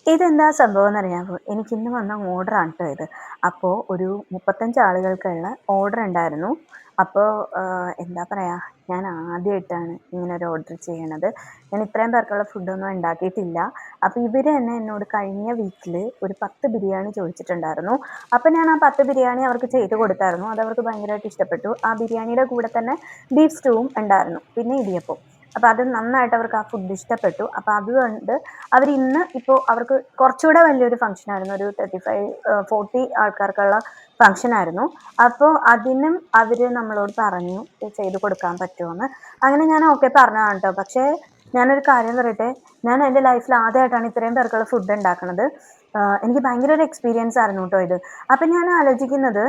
ഇതെന്താ സംഭവംന്നറിയാമോ? എനിക്കിന്ന് വന്ന ഓർഡറാണ് ട്ടോ ഇത്. അപ്പോ ഒരു 35 ആളുകൾക്കുള്ള ഓർഡർ ഉണ്ടായിരുന്നു. അപ്പോ എന്താ പറയാ, ഞാൻ ആദ്യായിട്ടാണ് ഇങ്ങനൊരു ഓർഡർ ചെയ്യണത്. ഞാൻ ഇത്രയും പേർക്കുള്ള ഫുഡൊന്നും ഉണ്ടാക്കിയിട്ടില്ല. അപ്പൊ ഇവര് തന്നെ എന്നോട് കഴിഞ്ഞ വീക്കില് ഒരു 10 ബിരിയാണി ചോദിച്ചിട്ടുണ്ടായിരുന്നു. അപ്പൊ ഞാൻ ആ 10 ബിരിയാണി അവർക്ക് ചെയ്ത് കൊടുത്തായിരുന്നു. അതവർക്ക് ഭയങ്കരമായിട്ട് ഇഷ്ടപ്പെട്ടു. ആ ബിരിയാണിയുടെ കൂടെ തന്നെ ബീഫ് സ്റ്റൂവും ഉണ്ടായിരുന്നു. പിന്നെ ഇടിയപ്പവും. അപ്പൊ അത് നന്നായിട്ട് അവർക്ക് ആ ഫുഡ് ഇഷ്ടപ്പെട്ടു. അപ്പൊ അതുകൊണ്ട് അവരിന്ന് ഇപ്പോൾ അവർക്ക് കുറച്ചുകൂടെ വലിയൊരു ഫംഗ്ഷനായിരുന്നു. ഒരു 35 40 ആൾക്കാർക്കുള്ള ഫംഗ്ഷനായിരുന്നു. അപ്പോൾ അതിനും അവര് നമ്മളോട് പറഞ്ഞു ചെയ്ത് കൊടുക്കാൻ പറ്റുമോന്ന്. അങ്ങനെ ഞാൻ ഓക്കെ പറഞ്ഞതാണ് ട്ടോ. പക്ഷേ ഞാനൊരു കാര്യം പറയട്ടെ, ഞാൻ എൻ്റെ ലൈഫിൽ ആദ്യമായിട്ടാണ് ഇത്രയും പേർക്കുള്ള ഫുഡ് ഉണ്ടാക്കണത്. എനിക്ക് ഭയങ്കര ഒരു എക്സ്പീരിയൻസ് ആയിരുന്നു ട്ടോ ഇത്. അപ്പം ഞാൻ ആലോചിക്കുന്നത്,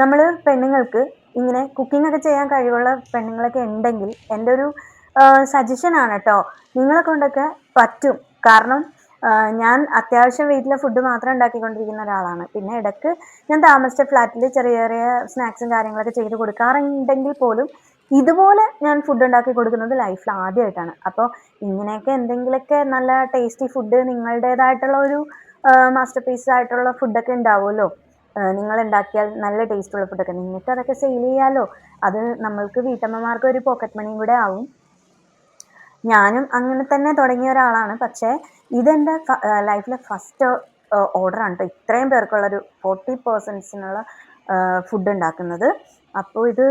നമ്മള് പെണ്ണുങ്ങൾക്ക് ഇങ്ങനെ കുക്കിംഗ് ഒക്കെ ചെയ്യാൻ കഴിവുള്ള പെണ്ണുങ്ങളൊക്കെ ഉണ്ടെങ്കിൽ എൻ്റെ ഒരു സജഷനാണ് ട്ടോ. നിങ്ങളെ കൊണ്ടൊക്കെ പറ്റും. കാരണം ഞാൻ അത്യാവശ്യം വീട്ടിലെ ഫുഡ് മാത്രം ഉണ്ടാക്കിക്കൊണ്ടിരിക്കുന്ന ഒരാളാണ്. പിന്നെ ഇടയ്ക്ക് ഞാൻ താമസിച്ച ഫ്ലാറ്റിൽ ചെറിയ ചെറിയ സ്നാക്സും കാര്യങ്ങളൊക്കെ ചെയ്ത് കൊടുക്കാറുണ്ടെങ്കിൽ പോലും ഇതുപോലെ ഞാൻ ഫുഡ് ഉണ്ടാക്കി കൊടുക്കുന്നത് ലൈഫിൽ ആദ്യമായിട്ടാണ്. അപ്പോൾ ഇങ്ങനെയൊക്കെ എന്തെങ്കിലുമൊക്കെ നല്ല ടേസ്റ്റി ഫുഡ് നിങ്ങളുടേതായിട്ടുള്ള ഒരു മാസ്റ്റർ പീസ് ആയിട്ടുള്ള ഫുഡൊക്കെ ഉണ്ടാവുമല്ലോ. നിങ്ങൾ ഉണ്ടാക്കിയാൽ നല്ല ടേസ്റ്റുള്ള ഫുഡൊക്കെ നിങ്ങൾക്ക് അതൊക്കെ സെയിൽ ചെയ്യാലോ. അത് നമ്മൾക്ക് വീട്ടമ്മമാർക്ക് ഒരു പോക്കറ്റ് മണിയും കൂടെ ആവും. ഞാനും അങ്ങനെ തന്നെ തുടങ്ങിയ ഒരാളാണ്. പക്ഷേ ഇതെൻ്റെ ലൈഫിലെ ഫസ്റ്റ് ഓർഡറാണ് ട്ടോ. ഇത്രയും പേർക്കുള്ളൊരു 40 പേഴ്സൺസിനുള്ള ഫുഡ് ഉണ്ടാക്കുന്നത്. അപ്പോൾ ഇത്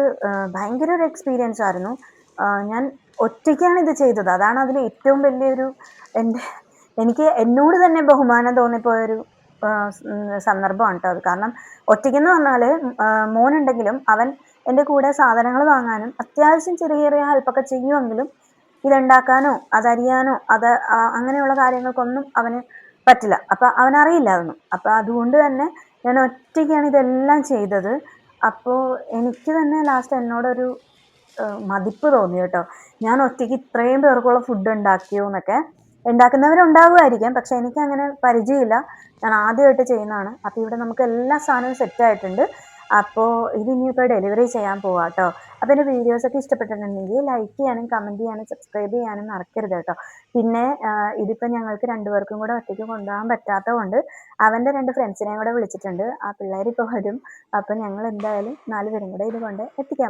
ഭയങ്കര ഒരു എക്സ്പീരിയൻസ് ആയിരുന്നു. ഞാൻ ഒറ്റയ്ക്കാണ് ഇത് ചെയ്തത്. അതാണ് അതിൽ ഏറ്റവും വലിയൊരു എൻ്റെ എനിക്ക് എന്നോട് തന്നെ ബഹുമാനം തോന്നിപ്പോയൊരു സന്ദർഭമാണ് ട്ടോ അത്. കാരണം ഒറ്റയ്ക്കെന്ന് പറഞ്ഞാല് മോനുണ്ടെങ്കിലും അവൻ എൻ്റെ കൂടെ സാധനങ്ങൾ വാങ്ങാനും അത്യാവശ്യം ചെറിയ ചെറിയ ഹെൽപ്പൊക്കെ ചെയ്യുമെങ്കിലും ഇതുണ്ടാക്കാനോ അതരിയാനോ അങ്ങനെയുള്ള കാര്യങ്ങൾക്കൊന്നും അവന് പറ്റില്ല. അപ്പൊ അവനറിയില്ല അതൊന്നും. അപ്പൊ അതുകൊണ്ട് തന്നെ ഞാൻ ഒറ്റയ്ക്കാണ് ഇതെല്ലാം ചെയ്തത്. അപ്പോ എനിക്ക് തന്നെ ലാസ്റ്റ് എന്നോടൊരു മതിപ്പ് തോന്നി കേട്ടോ. ഞാൻ ഒറ്റയ്ക്ക് ഇത്രയും പേർക്കുള്ള ഫുഡ് ഉണ്ടാക്കിയോന്നൊക്കെ. ഉണ്ടാക്കുന്നവരുണ്ടാകുമായിരിക്കാം. പക്ഷെ എനിക്കങ്ങനെ പരിചയമില്ല. ഞാൻ ആദ്യമായിട്ട് ചെയ്യുന്നതാണ്. അപ്പൊ ഇവിടെ നമുക്ക് എല്ലാ സാധനവും സെറ്റായിട്ടുണ്ട്. അപ്പോൾ ഇതിനിയിപ്പോൾ ഡെലിവറി ചെയ്യാൻ പോവാട്ടോ. അപ്പോൾ എൻ്റെ വീഡിയോസൊക്കെ ഇഷ്ടപ്പെട്ടിട്ടുണ്ടെങ്കിൽ ലൈക്ക് ചെയ്യാനും കമൻറ്റ് ചെയ്യാനും സബ്സ്ക്രൈബ് ചെയ്യാനും മറക്കരുത് കേട്ടോ. പിന്നെ ഇതിപ്പോൾ ഞങ്ങൾക്ക് രണ്ടുപേർക്കും കൂടെ ഒറ്റയ്ക്ക് കൊണ്ടുപോകാൻ പറ്റാത്തത് കൊണ്ട് അവൻ്റെ 2 ഫ്രണ്ട്സിനെയും കൂടെ വിളിച്ചിട്ടുണ്ട്. ആ പിള്ളേരിപ്പോൾ വരും. അപ്പോൾ ഞങ്ങൾ എന്തായാലും 4 പേരും കൂടെ ഇത് കൊണ്ട് എത്തിക്കാം.